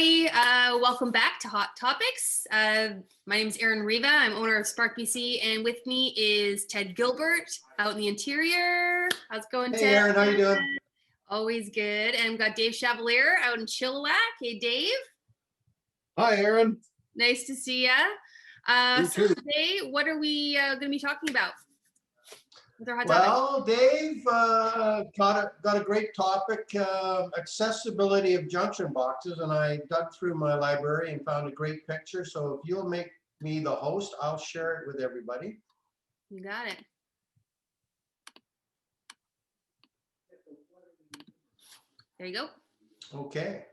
everybody. Welcome back to Hot Topics. My name is Erin Riva. I'm owner of SparkBC, and with me is Ted Gilbert out in the interior. How's it going, Hey, Ted? Erin, how you doing? Always good. And we've got Dave Chevalier out in Chilliwack. Hey, Dave. Hi, Erin. Nice to see you. So today, what are we going to be talking about? Well, Dave got a great topic, accessibility of junction boxes, and I dug through my library and found a great picture. So if you'll make me the host, I'll share it with everybody. You got it. There you go. Okay.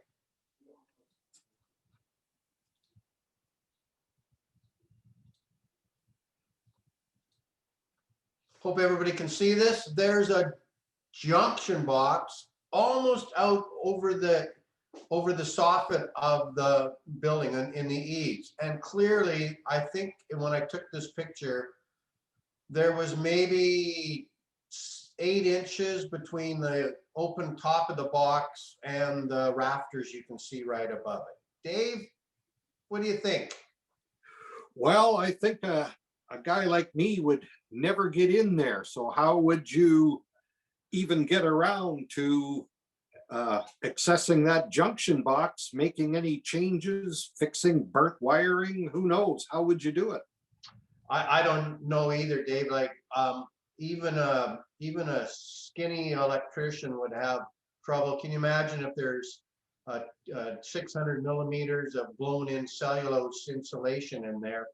Hope everybody can see this. There's a junction box almost out over the soffit of the building and in the eaves. And clearly, I think when I took this picture, there was maybe 8 inches between the open top of the box and the rafters you can see right above it. Dave, what do you think? Well, I think a guy like me would never get in there. So how would you even get around to accessing that junction box, making any changes, fixing burnt wiring? Who knows? How would you do it? I don't know either, Dave. Like even a skinny electrician would have trouble. Can you imagine if there's 600 millimeters of blown-in cellulose insulation in there?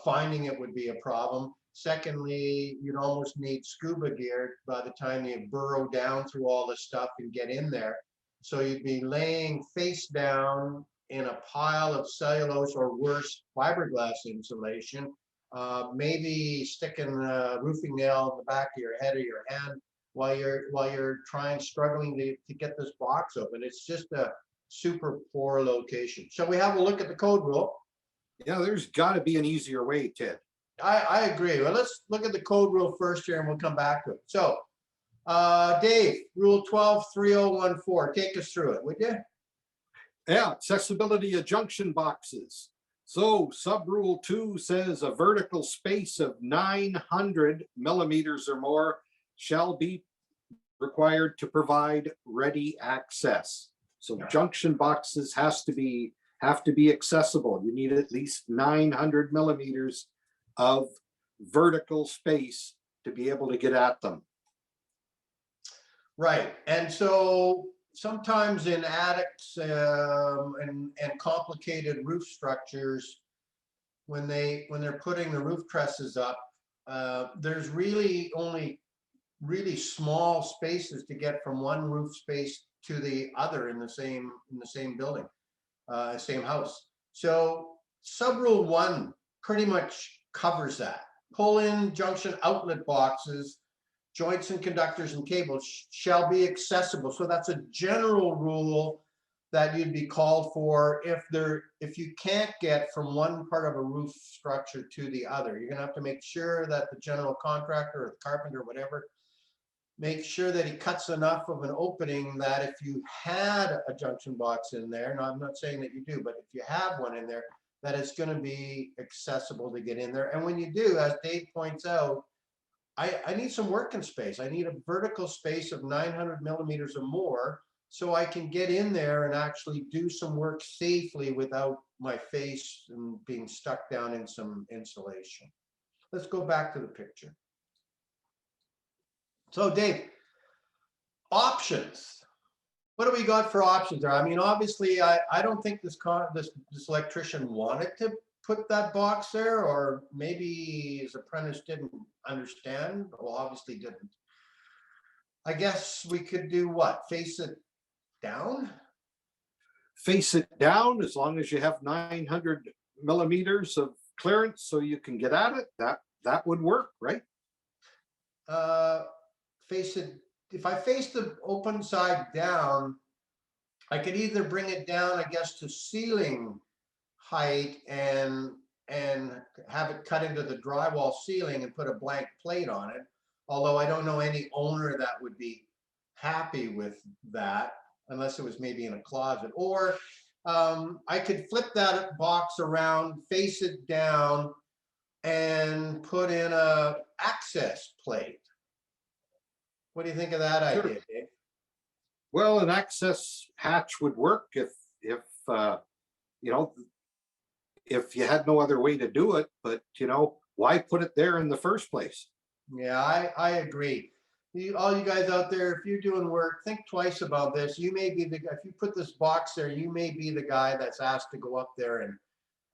Finding it would be a problem. Secondly, you'd almost need scuba gear by the time you burrow down through all this stuff and get in there. So you'd be laying face down in a pile of cellulose or worse, fiberglass insulation, maybe sticking a roofing nail in the back of your head or your hand while you're struggling to get this box open. It's just a super poor location. Shall we have a look at the code rule? Yeah, there's got to be an easier way, Ted. I agree. Well, let's look at the code rule first here and we'll come back to it. So, Dave, rule 123014, take us through it, would you? Yeah, accessibility of junction boxes. So sub rule 2 says a vertical space of 900 millimeters or more shall be required to provide ready access. So junction boxes have to be accessible. You need at least 900 millimeters of vertical space to be able to get at them. Right. And so sometimes in attics and complicated roof structures, when they're putting the roof trusses up, there's really only really small spaces to get from one roof space to the other in the same building, same house. So sub rule 1 pretty much covers that. Pull-in junction outlet boxes, joints and conductors and cables shall be accessible. So that's a general rule that you'd be called for if you can't get from one part of a roof structure to the other. You're gonna have to make sure that the general contractor or the carpenter or whatever, make sure that he cuts enough of an opening that if you had a junction box in there, now I'm not saying that you do, but if you have one in there, that it's going to be accessible to get in there. And when you do, as Dave points out, I need some working space. I need a vertical space of 900 millimeters or more so I can get in there and actually do some work safely without my face and being stuck down in some insulation. Let's go back to the picture. So Dave, options. What do we got for options there? I mean, obviously, I don't think this electrician wanted to put that box there, or maybe his apprentice didn't understand. Well, obviously didn't. I guess we could do what? Face it down? Face it down as long as you have 900 millimeters of clearance so you can get at it. That would work, right? Face it. If I face the open side down, I could either bring it down, I guess, to ceiling height and have it cut into the drywall ceiling and put a blank plate on it. Although I don't know any owner that would be happy with that unless it was maybe in a closet. Or I could flip that box around, face it down, and put in a access plate. What do you think of that Sure. idea, Dave? Well, an access hatch would work if you know, if you had no other way to do it, but why put it there in the first place? Yeah, I agree. All you guys out there, if you're doing work, think twice about this. You may be if you put this box there, you may be the guy that's asked to go up there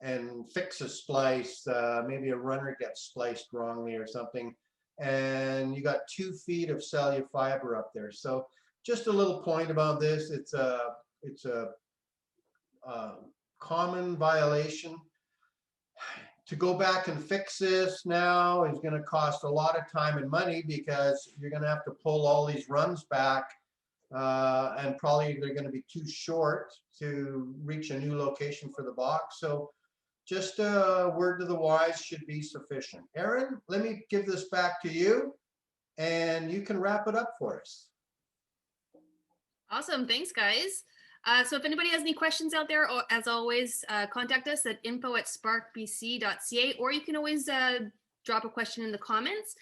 and fix a splice. Maybe a runner gets spliced wrongly or something, and you got 2 feet of cellular fiber up there. So just a little point about this. It's a common violation. To go back and fix this now is going to cost a lot of time and money, because you're going to have to pull all these runs back, and probably they're going to be too short to reach a new location for the box. So just a word to the wise should be sufficient. Aaron, let me give this back to you, and you can wrap it up for us. Awesome. Thanks, guys. So if anybody has any questions out there, or as always, contact us at info@sparkbc.ca, or you can always drop a question in the comments.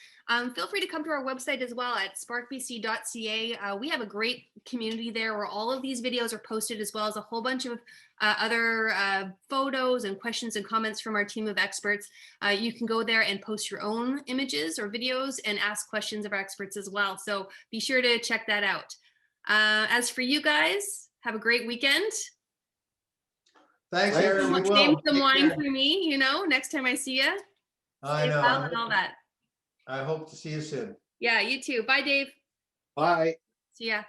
Feel free to come to our website as well at sparkbc.ca. We have a great community there where all of these videos are posted, as well as a whole bunch of other photos and questions and comments from our team of experts. You can go there and post your own images or videos and ask questions of our experts as well. So be sure to check that out. As for you guys, have a great weekend. Thanks, Aaron. We will. Save some Take wine care. for me, next time I see you. I Stay know. well and all that. I hope to see you soon. Yeah, you too. Bye, Dave. Bye. See ya.